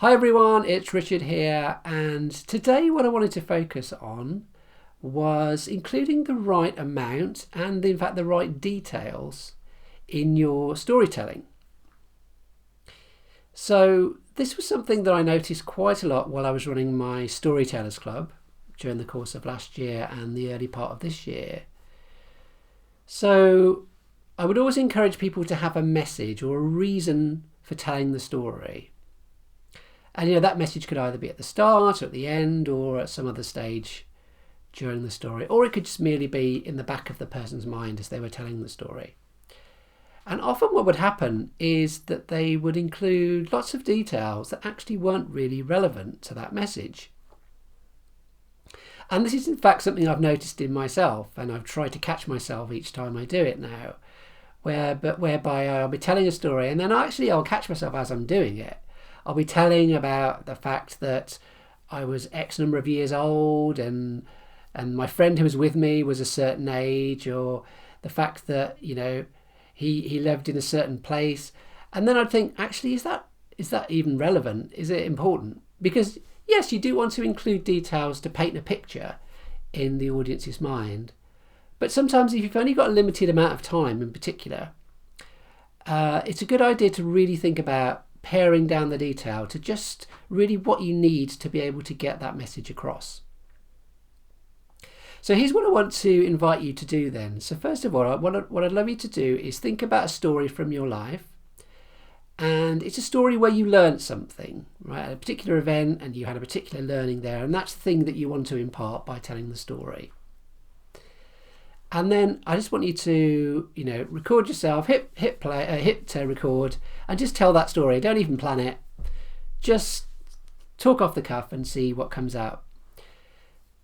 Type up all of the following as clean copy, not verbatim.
Hi everyone, it's Richard here, and today what I wanted to focus on was including the right amount and in fact the right details in your storytelling. So this was something that I noticed quite a lot while I was running my Storytellers Club during the course of last year and the early part of this year. So I would always encourage people to have a message or a reason for telling the story. And that message could either be at the start or at the end or at some other stage during the story, or it could just merely be in the back of the person's mind as they were telling the story. And often what would happen is that they would include lots of details that actually weren't really relevant to that message. And this is in fact something I've noticed in myself, and I've tried to catch myself each time I do it now, whereby I'll be telling a story and then I'll catch myself as I'm doing it. I'll be telling about the fact that I was X number of years old and my friend who was with me was a certain age, or the fact that he lived in a certain place, and then I'd think, actually, is that even relevant? Is it important? Because yes, you do want to include details to paint a picture in the audience's mind, but sometimes if you've only got a limited amount of time in particular, it's a good idea to really think about paring down the detail to just really what you need to be able to get that message across. So here's what I want to invite you to do then. So first of all, what I'd love you to do is think about a story from your life, and it's a story where you learned something, right, at a particular event, and you had a particular learning there, and that's the thing that you want to impart by telling the story. And then I just want you to, record yourself, hit record, and just tell that story. Don't even plan it. Just talk off the cuff and see what comes out.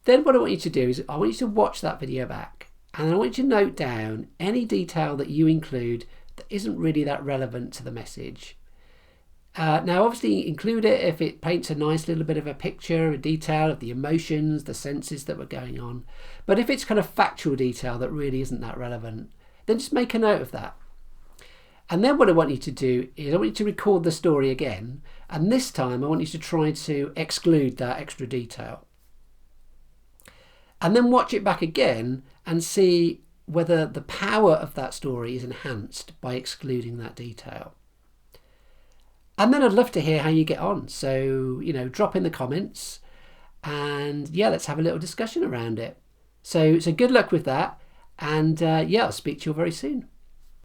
Then what I want you to do is I want you to watch that video back, and I want you to note down any detail that you include that isn't really that relevant to the message. Now, obviously, include it if it paints a nice little bit of a picture, a detail of the emotions, the senses that were going on. But if it's kind of factual detail that really isn't that relevant, then just make a note of that. And then what I want you to do is I want you to record the story again. And this time I want you to try to exclude that extra detail. And then watch it back again and see whether the power of that story is enhanced by excluding that detail. And then I'd love to hear how you get on. So, drop in the comments and let's have a little discussion around it. So good luck with that. And I'll speak to you very soon.